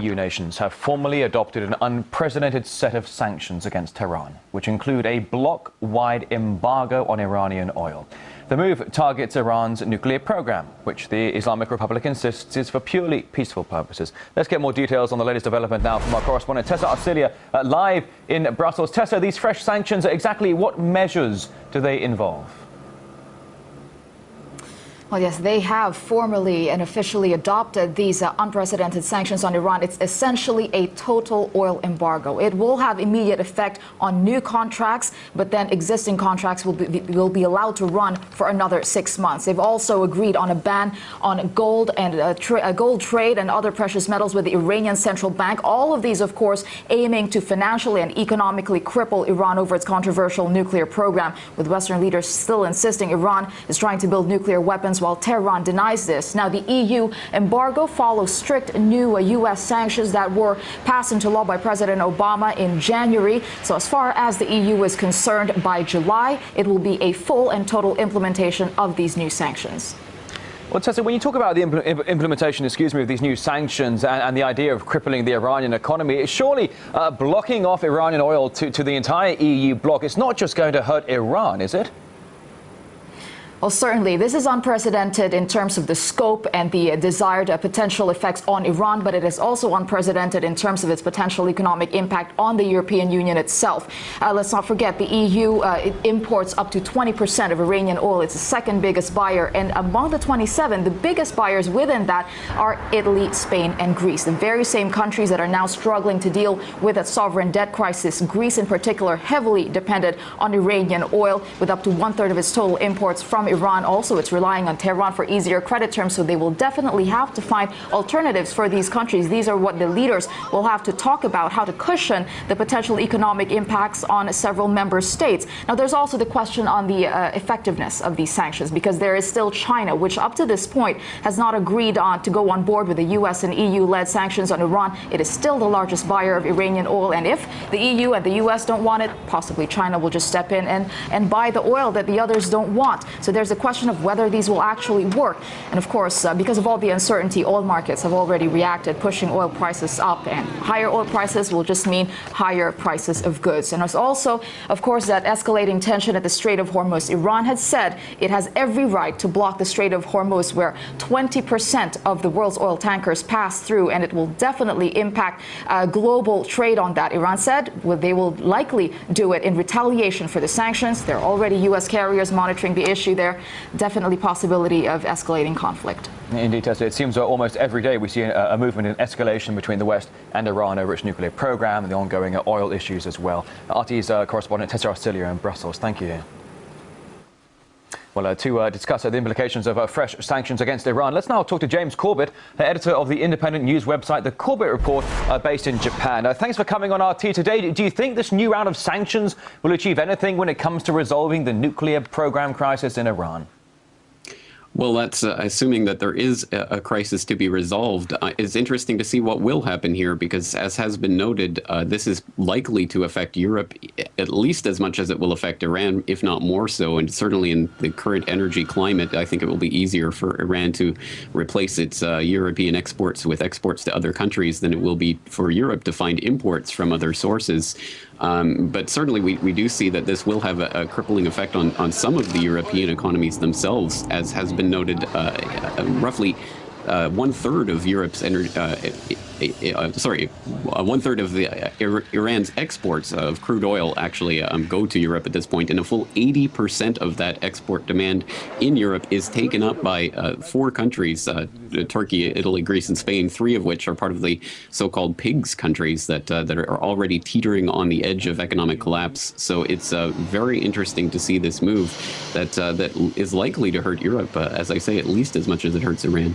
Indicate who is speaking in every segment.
Speaker 1: EU nations have formally adopted an unprecedented set of sanctions against Tehran, which include a bloc-wide embargo on Iranian oil. The move targets Iran's nuclear program, which the Islamic Republic insists is for purely peaceful purposes. Let's get more details on the latest development now from our correspondent Tessa Arcilia, live in Brussels. Tessa, these fresh sanctions, exactly what measures do they involve?
Speaker 2: Well, yes, they have formally and officially adopted these unprecedented sanctions on Iran. It's essentially a total oil embargo. It will have immediate effect on new contracts, but then existing contracts will be allowed to run for another 6 months. They've also agreed on a ban on gold and gold trade and other precious metals with the Iranian central bank. All of these, of course, aiming to financially and economically cripple Iran over its controversial nuclear program, with Western leaders still insisting Iran is trying to build nuclear weapons, while Tehran denies this. Now, the EU embargo follows strict new U.S. sanctions that were passed into law by President Obama in January. So as far as the EU is concerned, by July, it will be a full and total implementation of these new sanctions.
Speaker 1: Well, Tessa, when you talk about the implementation, of these new sanctions and the idea of crippling the Iranian economy, it's surely blocking off Iranian oil to the entire EU bloc. It's not just going to hurt Iran, is it?
Speaker 2: Well, certainly, this is unprecedented in terms of the scope and the desired potential effects on Iran, but it is also unprecedented in terms of its potential economic impact on the European Union itself. Let's not forget, the EU it imports up to 20% of Iranian oil. It's the second biggest buyer, and among the 27, the biggest buyers within that are Italy, Spain, and Greece, the very same countries that are now struggling to deal with a sovereign debt crisis. Greece, in particular, heavily dependent on Iranian oil, with up to 1/3 of its total imports from Iran. Also, it's relying on Tehran for easier credit terms, so they will definitely have to find alternatives for these countries. These are what the leaders will have to talk about, how to cushion the potential economic impacts on several member states. Now, there's also the question on the effectiveness of these sanctions, because there is still China, which up to this point has not agreed on to go on board with the U.S. and EU-led sanctions on Iran. It is still the largest buyer of Iranian oil, and if the EU and the U.S. don't want it, possibly China will just step in and buy the oil that the others don't want. So there's a question of whether these will actually work. And of course, because of all the uncertainty, oil markets have already reacted, pushing oil prices up, and higher oil prices will just mean higher prices of goods. And there's also, of course, that escalating tension at the Strait of Hormuz. Iran had said it has every right to block the Strait of Hormuz, where 20% of the world's oil tankers pass through, and it will definitely impact global trade on that. Iran said they will likely do it in retaliation for the sanctions. There are already U.S. carriers monitoring the issue there. Definitely possibility of escalating conflict.
Speaker 1: Indeed, Tessa. It seems almost every day we see a movement in escalation between the West and Iran over its nuclear program and the ongoing oil issues as well. RT's correspondent Tessa Arcilia in Brussels. Thank you. Well, to discuss the implications of fresh sanctions against Iran, let's now talk to James Corbett, editor of the independent news website The Corbett Report, based in Japan. Thanks for coming on RT today. Do you think this new round of sanctions will achieve anything when it comes to resolving the nuclear program crisis in Iran?
Speaker 3: Well, that's assuming that there is a crisis to be resolved. It's interesting to see what will happen here, because, as has been noted, this is likely to affect Europe at least as much as it will affect Iran, if not more so. And certainly in the current energy climate, I think it will be easier for Iran to replace its European exports with exports to other countries than it will be for Europe to find imports from other sources. But certainly we do see that this will have a crippling effect on some of the European economies themselves, as has been noted. Roughly 1/3 of Europe's energy, 1/3 of Iran's exports of crude oil actually go to Europe at this point, and a full 80% of that export demand in Europe is taken up by 4 countries: Turkey, Italy, Greece, and Spain. 3 of which are part of the so-called PIGS countries that are already teetering on the edge of economic collapse. So it's very interesting to see this move that is likely to hurt Europe, as I say, at least as much as it hurts Iran.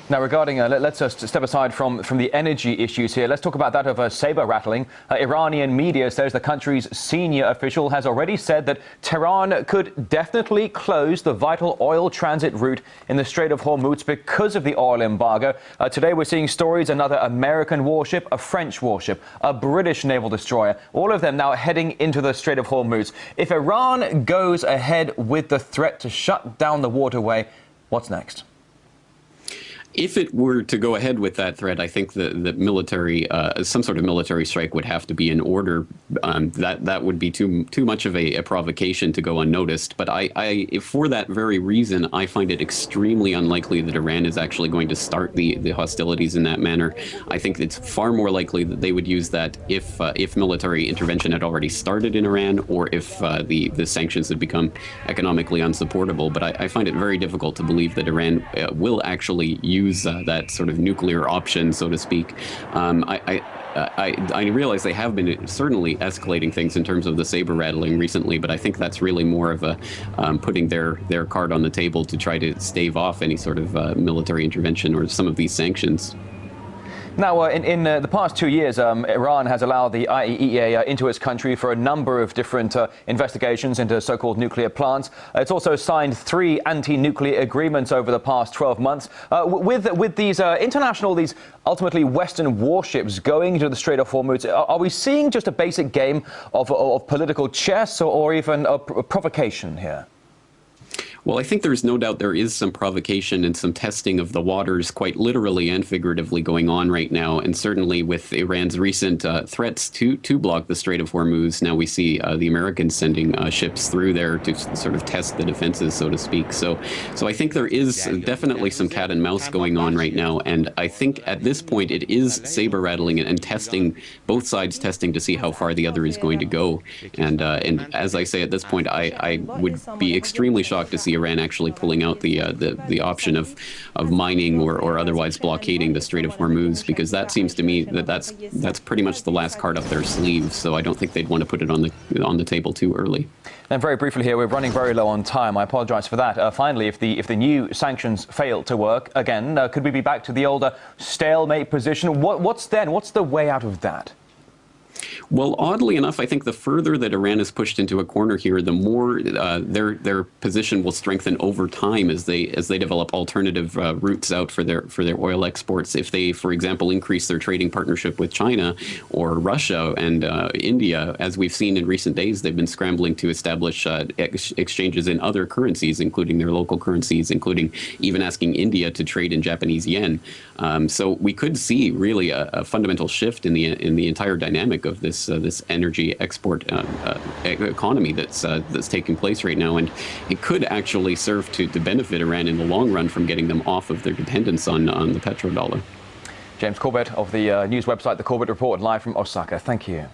Speaker 1: Now, regarding, let's step aside from the energy issues here. Let's talk about that of saber rattling. Iranian media says the country's senior official has already said that Tehran could definitely close the vital oil transit route in the Strait of Hormuz because of the oil embargo. Today, we're seeing stories: another American warship, a French warship, a British naval destroyer, all of them now heading into the Strait of Hormuz. If Iran goes ahead with the threat to shut down the waterway, what's next?
Speaker 3: If it were to go ahead with that threat, I think the military, some sort of military strike would have to be in order. That would be too much of a provocation to go unnoticed. But for that very reason, I find it extremely unlikely that Iran is actually going to start the hostilities in that manner. I think it's far more likely that they would use that if military intervention had already started in Iran, or if the sanctions had become economically unsupportable. But I find it very difficult to believe that Iran will actually use that sort of nuclear option, so to speak. I realize they have been certainly escalating things in terms of the saber rattling recently, but I think that's really more of a putting their card on the table to try to stave off any sort of military intervention or some of these sanctions.
Speaker 1: Now, in the past 2 years, Iran has allowed the IAEA into its country for a number of different investigations into so-called nuclear plants. It's also signed 3 anti-nuclear agreements over the past 12 months. With these these ultimately Western warships going into the Strait of Hormuz, are we seeing just a basic game of political chess or even a provocation here?
Speaker 3: Well, I think there's no doubt there is some provocation and some testing of the waters, quite literally and figuratively, going on right now. And certainly with Iran's recent threats to block the Strait of Hormuz, now we see the Americans sending ships through there to sort of test the defenses, so to speak. So I think there is definitely some cat and mouse going on right now. And I think at this point it is saber rattling and testing, both sides testing to see how far the other is going to go. And as I say, at this point, I would be extremely shocked to see Iran actually pulling out the option of mining or otherwise blockading the Strait of Hormuz, because that seems to me that's pretty much the last card up their sleeve. So I don't think they'd want to put it on the table too early.
Speaker 1: And very briefly here, we're running very low on time. I apologize for that. Finally, if the new sanctions fail to work again, could we be back to the older stalemate position? What's the way out of that?
Speaker 3: Well, oddly enough, I think the further that Iran is pushed into a corner here, the more their position will strengthen over time as they develop alternative routes out for their oil exports. If they, for example, increase their trading partnership with China or Russia and India, as we've seen in recent days, they've been scrambling to establish exchanges in other currencies, including their local currencies, including even asking India to trade in Japanese yen. So we could see really a fundamental shift in the entire dynamic of this energy export economy that's taking place right now, and it could actually serve to benefit Iran in the long run from getting them off of their dependence on the petrodollar.
Speaker 1: James Corbett of the news website The Corbett Report, live from Osaka. Thank you.